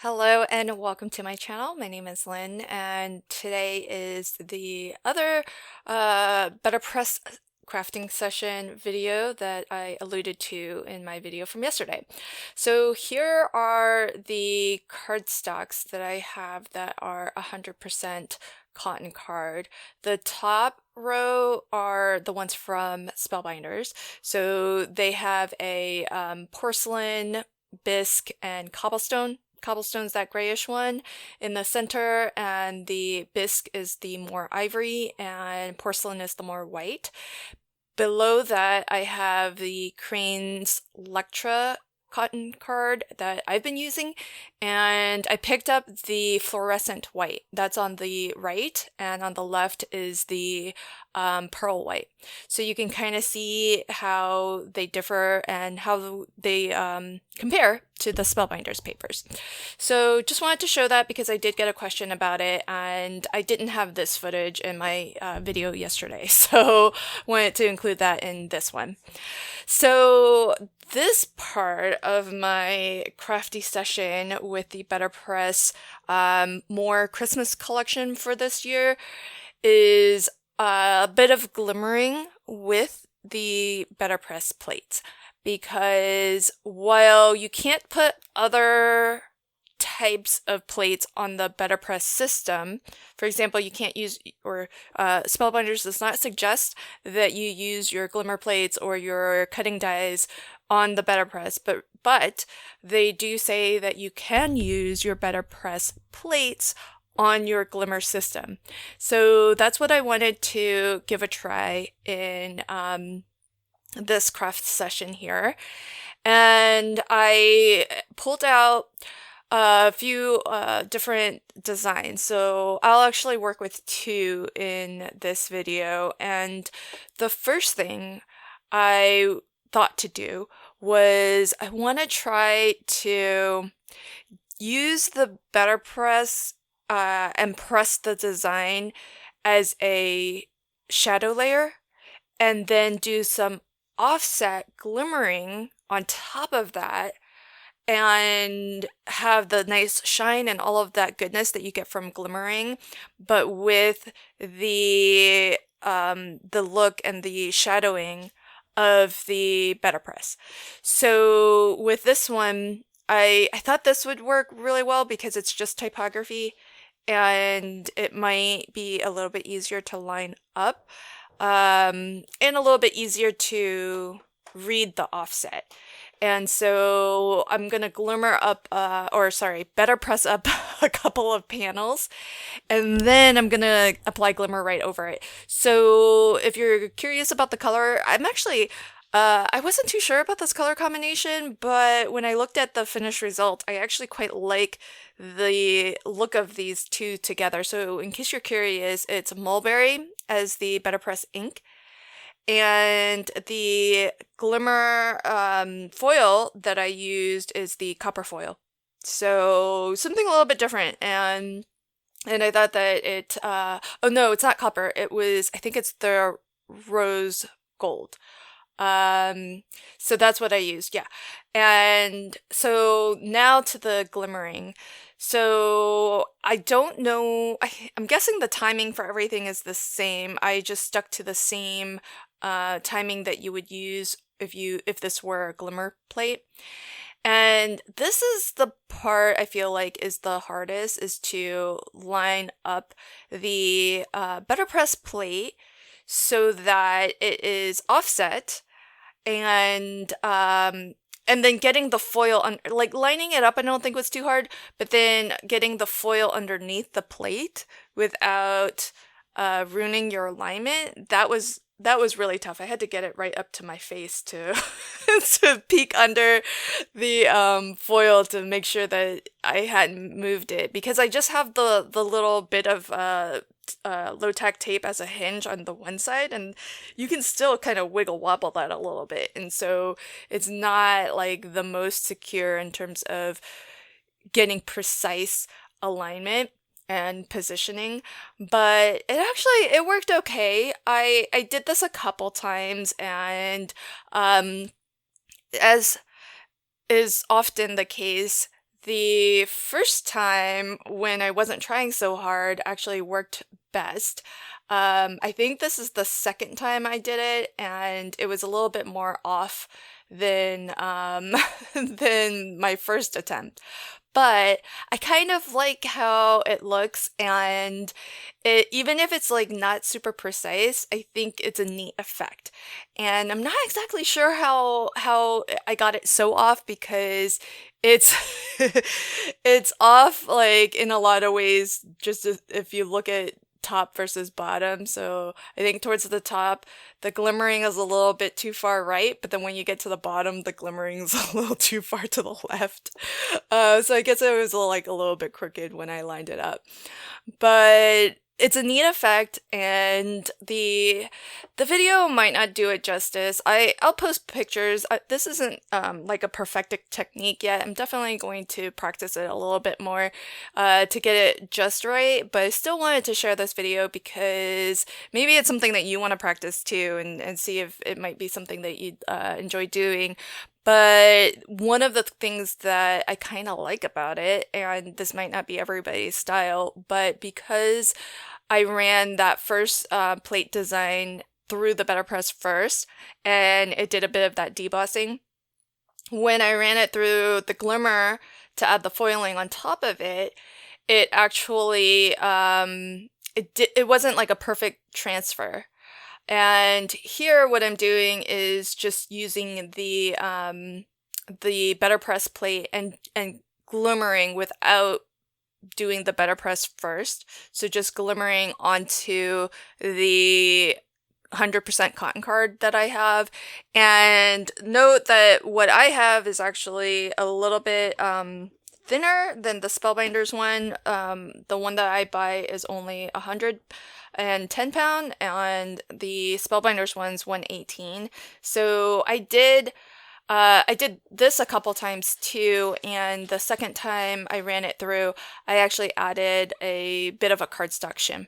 Hello and welcome to my channel. My name is Lynn, and today is the other BetterPress crafting session video that I alluded to in my video from yesterday. So here are the cardstocks that I have that are 100% cotton card. The top row are the ones from Spellbinders. So they have a porcelain, bisque, and cobblestone. Cobblestone's that grayish one in the center, and the bisque is the more ivory, and porcelain is the more white. Below that, I have the Crane's Lectra cotton card that I've been using, and I picked up the fluorescent white. That's on the right, and on the left is the pearl white. So you can kind of see how they differ and how they compare to the Spellbinders papers. So just wanted to show that because I did get a question about it, and I didn't have this footage in my video yesterday, so wanted to include that in this one. So this part of my crafty session with the BetterPress more Christmas collection for this year is a bit of glimmering with the BetterPress plates, because while you can't put other types of plates on the BetterPress system, for example, you can't use, or Spellbinders does not suggest that you use your glimmer plates or your cutting dies on the BetterPress, but they do say that you can use your BetterPress plates on your glimmer system. So that's what I wanted to give a try in this craft session here. And I pulled out a few different designs. So I'll actually work with two in this video. And the first thing I thought to do was I want to try to use the BetterPress and press the design as a shadow layer, and then do some offset glimmering on top of that, and have the nice shine and all of that goodness that you get from glimmering, but with the look and the shadowing of the BetterPress. So with this one, I thought this would work really well because it's just typography, and it might be a little bit easier to line up, and a little bit easier to read the offset. And so I'm gonna glimmer up, BetterPress up a couple of panels, and then I'm gonna apply glimmer right over it. So if you're curious about the color, I wasn't too sure about this color combination, but when I looked at the finished result, I actually quite like the look of these two together. So in case you're curious, it's mulberry as the BetterPress ink, and the glimmer foil that I used is the copper foil. So something a little bit different, and I thought that oh no, it's not copper. I think it's the rose gold. So that's what I used, yeah. And so now to the glimmering. So I don't know, I'm guessing the timing for everything is the same. I just stuck to the same timing that you would use if this were a glimmer plate. And this is the part I feel like is the hardest, is to line up the BetterPress plate so that it is offset, and then getting the foil like lining it up, I don't think was too hard, but then getting the foil underneath the plate without ruining your alignment, that was really tough. I had to get it right up to my face to to peek under the foil to make sure that I hadn't moved it, because I just have the little bit of low tack tape as a hinge on the one side, and you can still kind of wiggle wobble that a little bit, and so it's not like the most secure in terms of getting precise alignment and positioning, but it worked okay. I did this a couple times, and as is often the case, the first time when I wasn't trying so hard actually worked best. I think this is the second time I did it, and it was a little bit more off than than my first attempt. But I kind of like how it looks, and even if it's like not super precise, I think it's a neat effect. And I'm not exactly sure how I got it so off because it's it's off like in a lot of ways, just if you look at top versus bottom. So I think towards the top, the glimmering is a little bit too far right, but then when you get to the bottom, the glimmering is a little too far to the left. So I guess it was like a little bit crooked when I lined it up. But it's a neat effect, and the video might not do it justice. I'll post pictures. This isn't like a perfected technique yet. I'm definitely going to practice it a little bit more to get it just right, but I still wanted to share this video because maybe it's something that you want to practice too, and see if it might be something that you'd enjoy doing. But one of the things that I kind of like about it, and this might not be everybody's style, but because I ran that first plate design through the BetterPress first, and it did a bit of that debossing, when I ran it through the glimmer to add the foiling on top of it, it actually, it wasn't like a perfect transfer. And here what I'm doing is just using the BetterPress plate and glimmering without doing the BetterPress first. So just glimmering onto the 100% cotton card that I have. And note that what I have is actually a little bit thinner than the Spellbinders one. The one that I buy is only 110 pound, and the Spellbinders one's 118. So I did this a couple times too, and the second time I ran it through, I actually added a bit of a cardstock shim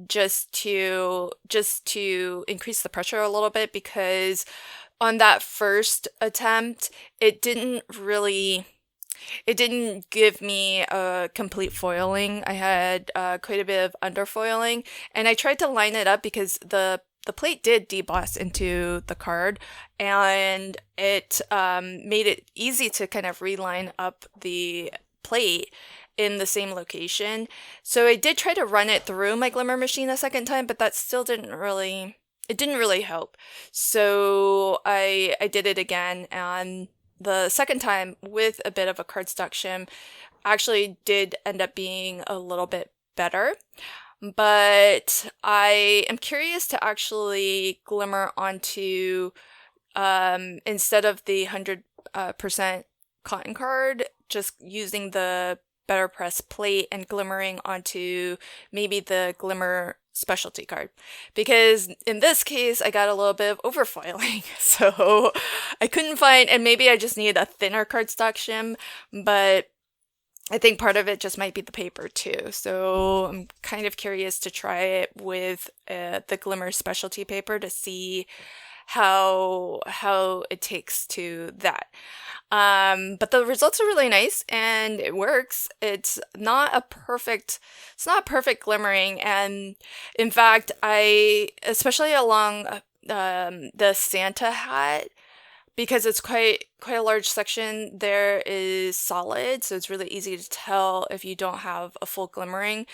just to increase the pressure a little bit, because on that first attempt, it didn't give me a complete foiling. I had quite a bit of underfoiling, and I tried to line it up because the plate did deboss into the card, and it made it easy to kind of reline up the plate in the same location. So I did try to run it through my glimmer machine a second time, but that still didn't really help. So I did it again, and the second time with a bit of a cardstock shim actually did end up being a little bit better. But I am curious to actually glimmer onto, instead of the 100% cotton card, just using the BetterPress plate and glimmering onto maybe the glimmer specialty card, because in this case I got a little bit of overfoiling, so I couldn't find, and maybe I just need a thinner cardstock shim, but I think part of it just might be the paper too. So I'm kind of curious to try it with the glimmer specialty paper to see how it takes to that. But the results are really nice, and it works. It's not perfect glimmering, and in fact, especially along the Santa hat, because it's quite a large section, there is solid, so it's really easy to tell if you don't have a full glimmering.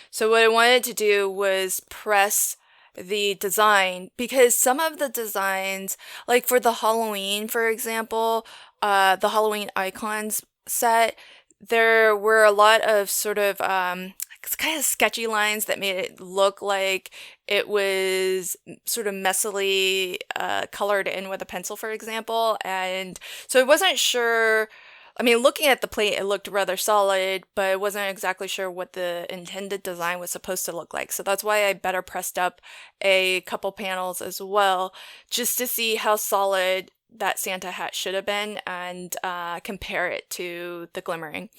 So what I wanted to do was press the design, because some of the designs, like for the Halloween, for example, the Halloween icons set, there were a lot of sort of kind of sketchy lines that made it look like it was sort of messily colored in with a pencil, for example. And so I wasn't sure. I mean, looking at the plate, it looked rather solid, but I wasn't exactly sure what the intended design was supposed to look like. So that's why I better pressed up a couple panels as well, just to see how solid that Santa hat should have been and compare it to the Glimmering.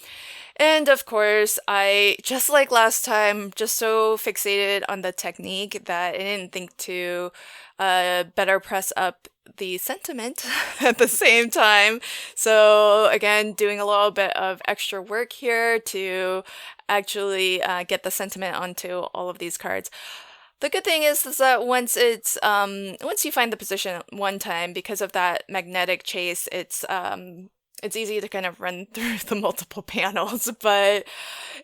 And of course, I, just like last time, just so fixated on the technique that I didn't think to better press up the sentiment at the same time. So again, doing a little bit of extra work here to actually get the sentiment onto all of these cards. The good thing is that once you find the position one time, because of that magnetic chase, it's easy to kind of run through the multiple panels. But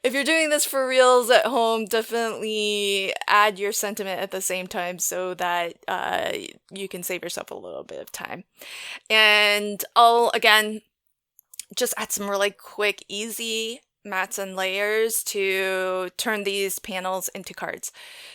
if you're doing this for reals at home, definitely add your sentiment at the same time so that you can save yourself a little bit of time. And I'll again just add some really quick, easy mats and layers to turn these panels into cards.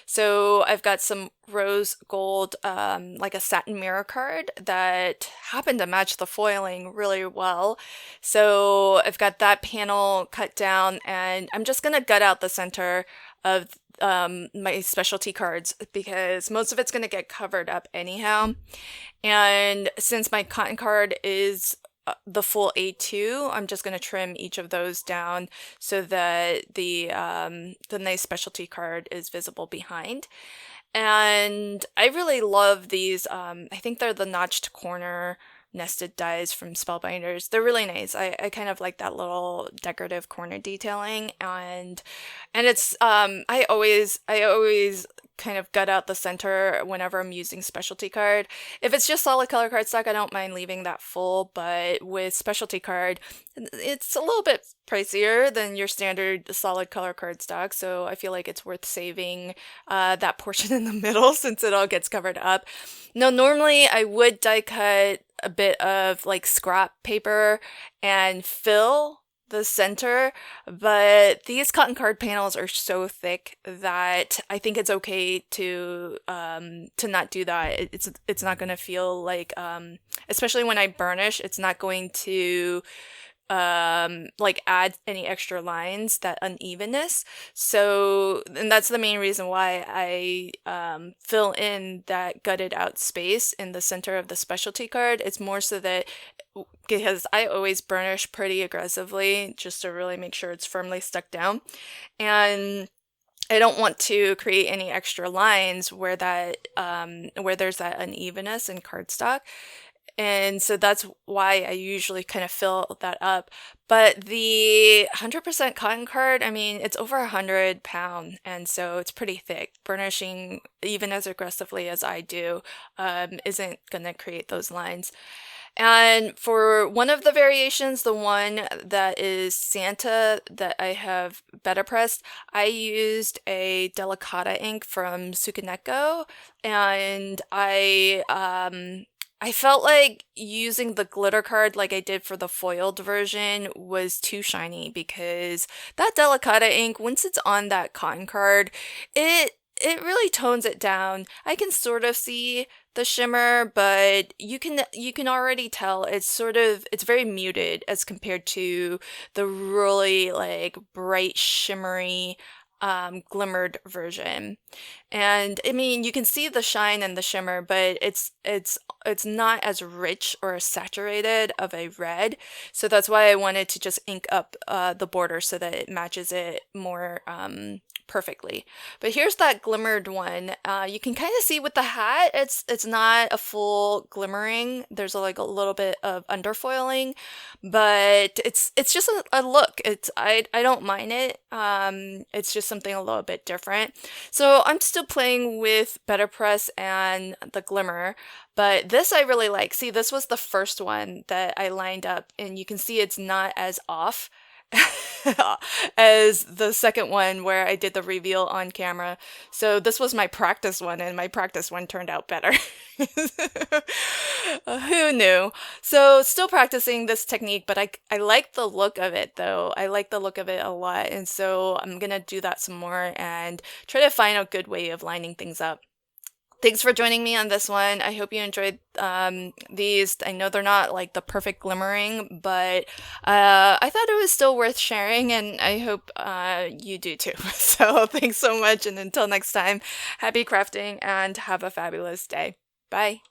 So I've got some rose gold, like a satin mirror card that happened to match the foiling really well. So I've got that panel cut down, and I'm just gonna gut out the center of my specialty cards because most of it's gonna get covered up anyhow. And since my cotton card is the full A2, I'm just going to trim each of those down so that the nice specialty card is visible behind. And I really love these. I think they're the notched corner nested dies from Spellbinders. They're really nice. I kind of like that little decorative corner detailing, and it's I always kind of gut out the center whenever I'm using specialty card. If it's just solid color cardstock, I don't mind leaving that full, but with specialty card, it's a little bit pricier than your standard solid color cardstock, so I feel like it's worth saving that portion in the middle since it all gets covered up. Now, normally I would die cut a bit of like scrap paper and fill the center, but these cotton card panels are so thick that I think it's okay to not do that. It's not going to feel like, especially when I burnish, it's not going to like add any extra lines, that unevenness. So, and that's the main reason why I fill in that gutted out space in the center of the specialty card. It's more so that, because I always burnish pretty aggressively just to really make sure it's firmly stuck down, and I don't want to create any extra lines where there's that unevenness in cardstock. And so that's why I usually kind of fill that up. But the 100% cotton card, I mean, it's over 100 pound, and so it's pretty thick. Burnishing, even as aggressively as I do, isn't going to create those lines. And for one of the variations, the one that is Santa that I have BetterPressed, I used a Delicata ink from Sukaneko, and I felt like using the glitter card like I did for the foiled version was too shiny, because that Delicata ink, once it's on that cotton card, it really tones it down. I can sort of see the shimmer, but you can already tell it's very muted as compared to the really like bright shimmery glimmered version. And I mean, you can see the shine and the shimmer, but it's not as rich or saturated of a red. So that's why I wanted to just ink up the border so that it matches it more perfectly. But here's that glimmered one. You can kind of see with the hat, it's not a full glimmering. There's like a little bit of underfoiling, but it's just a look. I don't mind it. It's just something a little bit different. So I'm still playing with BetterPress and the glimmer, but this I really like. See, this was the first one that I lined up, and you can see it's not as off as the second one where I did the reveal on camera. So this was my practice one, and my practice one turned out better. Who knew? So still practicing this technique, but I like the look of it though. I like the look of it a lot, and so I'm gonna do that some more and try to find a good way of lining things up. Thanks for joining me on this one. I hope you enjoyed these. I know they're not like the perfect glimmering, but I thought it was still worth sharing, and I hope you do too. So thanks so much, and until next time, happy crafting and have a fabulous day. Bye.